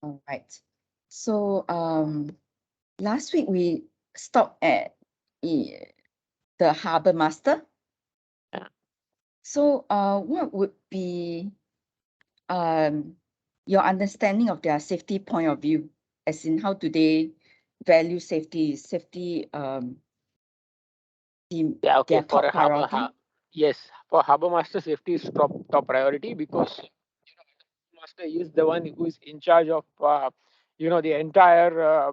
All right. So last week we stopped at the harbor master. Yeah. So what would be um your understanding of their safety point of view, as in how do they value safety Yeah, okay. their For top a harbor, priority? yes, for harbor master, safety is top priority because master is the one who is in charge of the entire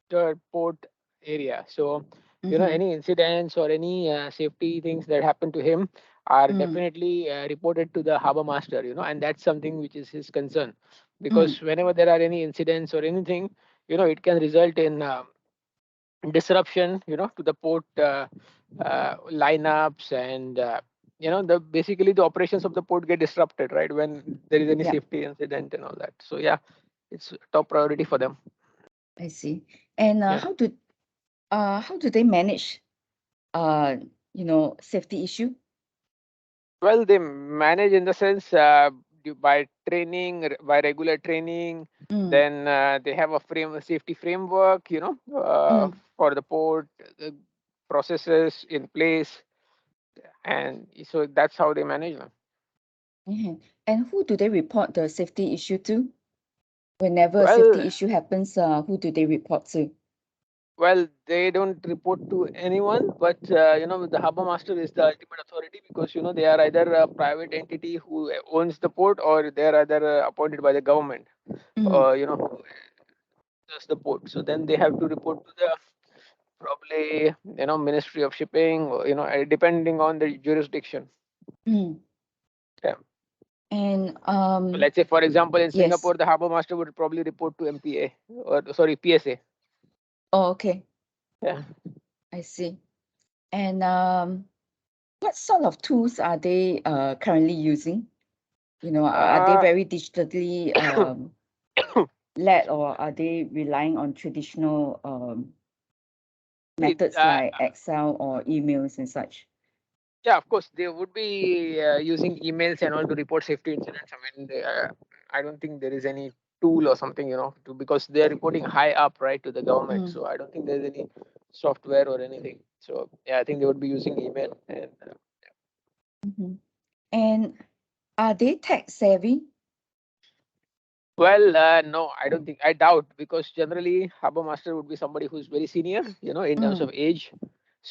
the port area. So Mm-hmm. any incidents or any safety things that happen to him are Mm, definitely reported to the harbor master. And that's something which is his concern, mm, because whenever there are any incidents or anything, it can result in disruption, to the port lineups, and the basically the operations of the port get disrupted, right, when there is any yeah, safety incident and all that. So yeah, it's top priority for them. I see. And Yeah. how do they manage uh safety issue? Well, they manage in the sense, by training, by regular training. Mm, Then they have a safety framework, mm, for the port, the processes in place, and so that's how they manage them. mhm. And who do they report the safety issue to? Whenever a Well, safety issue happens, who do they report to? Well, they don't report to anyone, but the harbor master is the ultimate authority, because they are either a private entity who owns the port, or they are either appointed by the government, Mm, who does the port. So then they have to report to the, probably, Ministry of Shipping, or, depending on the jurisdiction. mm. Yeah. And So let's say, for example, in yes. Singapore, the harbor master would probably report to MPA, or sorry, PSA. Oh, okay. Yeah. I see. And what sort of tools are they currently using? Are they Uh, very digitally led, or are they relying on traditional see, methods like Excel or emails and such? yeah, of course, they would be using emails and all to report safety incidents. I mean, I don't think there is any tool or something, because they are reporting high up, right, to the government. Mm, So I don't think there's any software or anything. So yeah, I think they would be using email. And mhm. And are they tech savvy? well, no, I don't think. I doubt, because generally harbor master would be somebody who's very senior, in terms Mm, of age.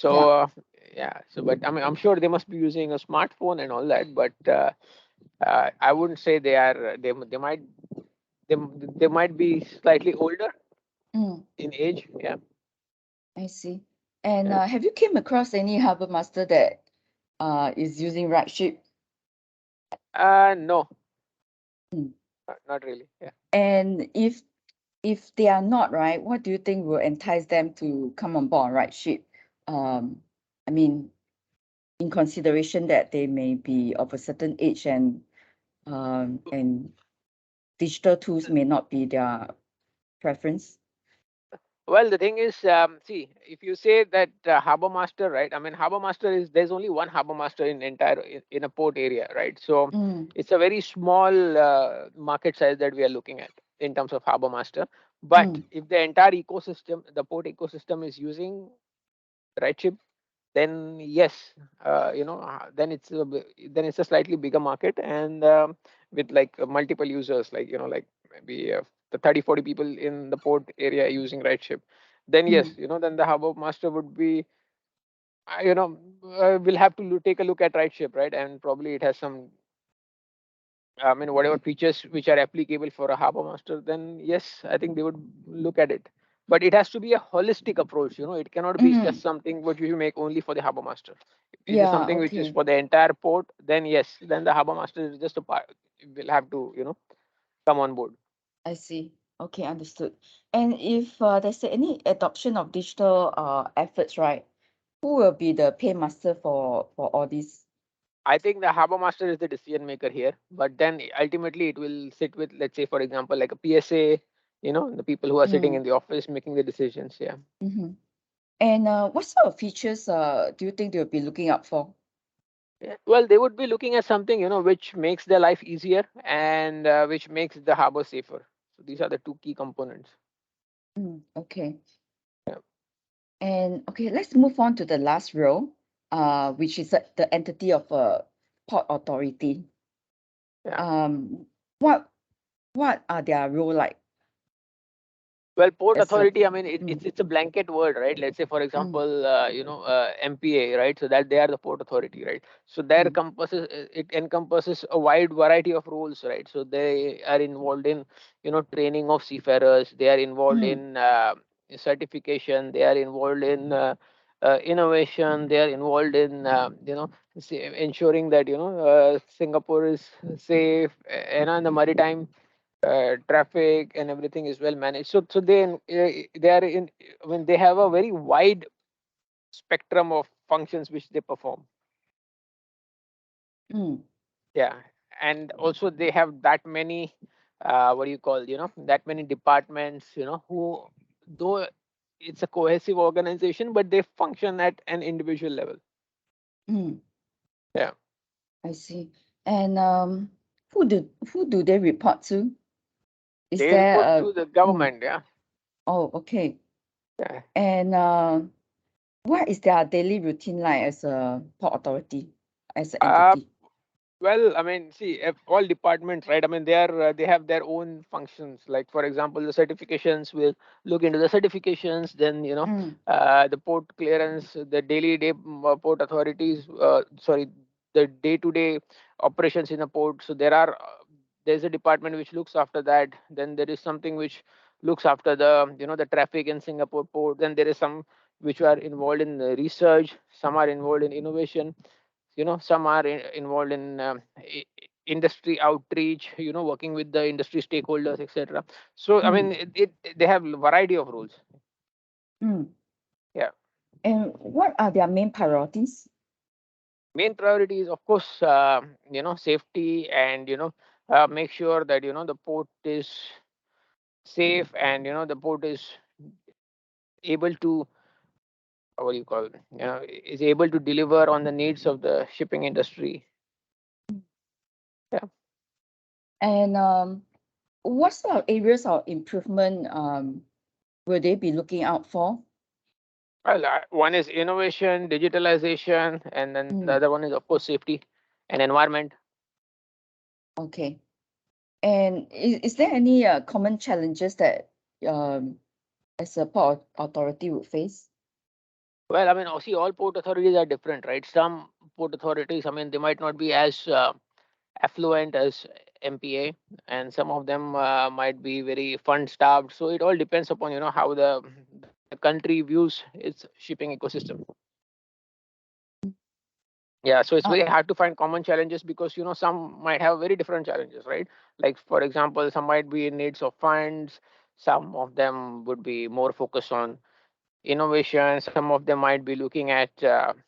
yeah. So yeah, so but I mean, I'm sure they must be using a smartphone and all that. But I wouldn't say they are. They, they might be slightly older Mm, in age. Yeah. I see. And Yeah. have you came across any harbor master that is using RightShip? No, Mm. not really. Yeah. And if they are not, right, what do you think will entice them to come on board on RightShip? I mean, in consideration that they may be of a certain age, and digital tools may not be their preference. Well, the thing is, see, if you say that harbor master, right? I mean, harbor master is, there's only one harbor master in entire in a port area, right? So Mm, it's a very small market size that we are looking at in terms of harbor master. But mm, if the entire ecosystem, the port ecosystem, is using RightShip, then yes, then it's a slightly bigger market, and with like multiple users, like like maybe the 30-40 people in the port area using RightShip. Then yes, mm, then the harbor master would be, we'll have to take a look at RightShip, right? And probably it has some, I mean, whatever features which are applicable for a harbor master, then yes, I think they would look at it. But it has to be a holistic approach. It cannot be just mm. something which you make only for the harbor master. If it is Yeah, something which is okay. for the entire port, then yes, then the harbor master is just a part. Will have to, come on board. I see. Okay, understood. And if there's any adoption of digital efforts, right? Who will be the paymaster for all these? I think the harbor master is the decision maker here, but then ultimately it will sit with, let's say, for example, like a PSA, the people who are sitting Mm, in the office making the decisions. Yeah. mm-hmm. And what sort of features do you think they'll be looking out for? Yeah. Well, they would be looking at something, which makes their life easier, and which makes the harbor safer. So these are the two key components. Okay. Yeah. And okay, let's move on to the last row, which is the entity of a port authority. Yeah. Um, what what are their role like Well, Port as a Authority, I mean, mm, it's a blanket word, right? Let's say, for mm, example, MPA, right? So that they are the Port Authority, right? So there mm, encompasses it encompasses a wide variety of roles, right? So they are involved in, training of seafarers. They are involved mm, in certification. They are involved in innovation. They are involved in, ensuring that Singapore is safe, in the maritime traffic and everything is well managed. So they are in. I mean, they have a very wide spectrum of functions which they perform. mm, Yeah, and also they have that many. What do you call? That many departments. Who, though it's a cohesive organization, but they function at an individual level. mm, Yeah, I see. And who do they report to? Is they there report a to the mm, government. Yeah, oh, okay. yeah. And what is their daily routine like as a port authority, as an Uh, entity? Well, I mean, see, if all departments, right? I mean, they have their own functions. Like, for example, the certifications will look into the certifications. Then, Mm, the port clearance, the daily day port authorities. Sorry, the day-to-day operations in a port. So there's a department which looks after that. Then there is something which looks after the traffic in Singapore port. Then there is some which are involved in research. Some are involved in innovation. Some are involved in industry outreach, working with the industry stakeholders, etc. So I mm, mean, they have variety of roles. mm. Yeah. And what are their main priorities? Main priority is, of course, safety, and make sure that the port is safe, and the port is able to, what do you call it, is able to deliver on the needs of the shipping industry. Yeah. And what sort of areas of improvement will they be looking out for? Well, one is innovation, digitalization, and then the Mm, other one is, of course, safety and environment. okay. And is there any common challenges that um, as a port authority would face? Well, I mean, see, all port authorities are different, right? Some port authorities, I mean, they might not be as affluent as MPA, and some of them might be very fund starved. So it all depends upon how the country views its shipping ecosystem. Yeah, so it's Uh, very hard to find common challenges because some might have very different challenges, right? Like, for example, some might be in needs of funds. Some of them would be more focused on innovation. Some of them might be looking at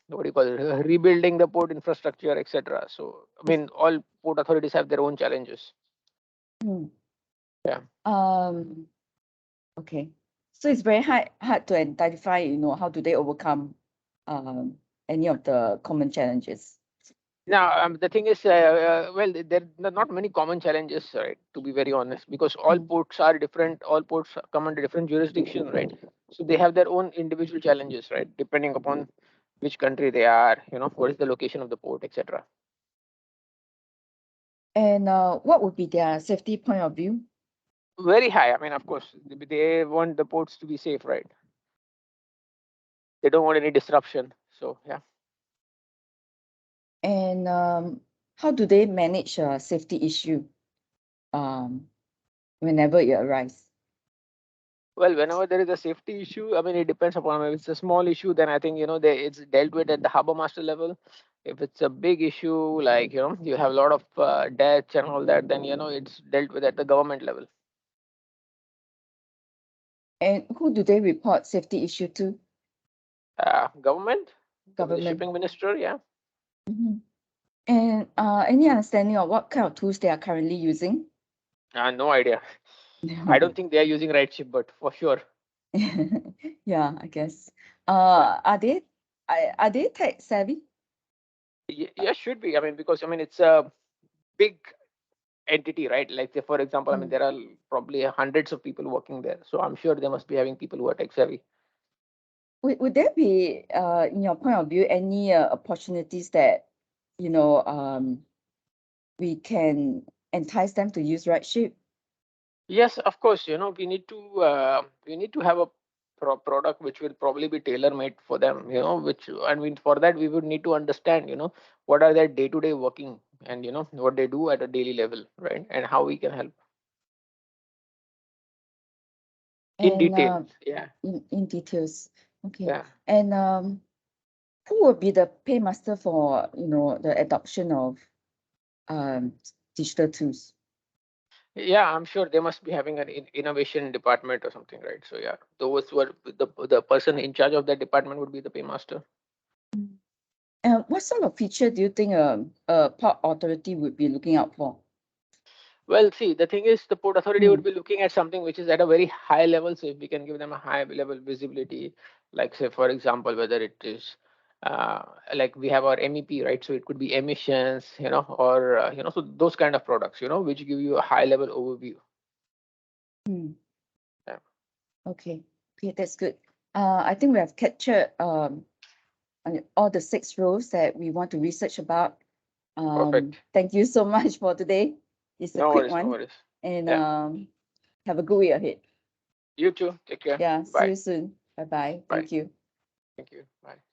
what do you call it, rebuilding the port infrastructure, etc. So I it's, mean, all port authorities have their own challenges. mm, Yeah. um, okay. So it's very hard to identify, how do they overcome um, any of the common challenges. Now, the thing is, well, there are not many common challenges, right? To be very honest, because all Mm, ports are different. All ports come under different jurisdiction, right? So they have their own individual challenges, right? Depending upon which country they are, what is the location of the port, etc. and what would be their safety point of view? Very high. I mean, of course, they want the ports to be safe, right? They don't want any disruption. So yeah. And how do they manage a safety issue um, whenever it arises? Well, whenever there is a safety issue, I mean, it depends upon, if it's a small issue, then I think, it's dealt with at the harbor master level. If it's a big issue, like, you have a lot of deaths and all that, then, it's dealt with at the government level. And who do they report safety issue to? Government, probably the Government. shipping minister, yeah. Mhm. And any understanding of what kind of tools they are currently using? No idea. I don't think they are using right ship, but for sure. Yeah, I guess. Yeah. Are they tech savvy? Yeah, should be. I mean, because, I mean, it's a big entity, right? Like say, for example, I mean, Mm. there are probably hundreds of people working there, so I'm sure they must be having people who are tech savvy. Would there be, in your point of view, any opportunities that, you know, we can entice them to use RightShip? Yes, of course. We need to have a product which will probably be tailor made for them. Which I mean, for that we would need to understand, what are their day to day working, and what they do at a daily level, right? And how we can help in And details. Yeah, in details. Okay. yeah. And who will be the paymaster for, the adoption of um digital tools? Yeah, I'm sure they must be having an innovation department or something, right? So yeah, those who are the person in charge of that department would be the paymaster. Mm. What sort of feature do you think a port authority would be looking out for? Well, see, the thing is, the port authority would Mm. be looking at something which is at a very high level. So if we can give them a high level visibility, like say, for example, whether it is uh, like we have our MEP, right? So it could be emissions, or so those kind of products, which give you a high level overview. Mm. Yeah, Okay. Okay, that's good. I think we have captured all the 6 roles that we want to research about. perfect. Thank you so much for today. It's a No quick worries, no one, worries. and Yeah, have a good week ahead. you too. Take care. Yeah, see Bye. you soon. Bye bye. Bye. Thank you. Thank you. Bye.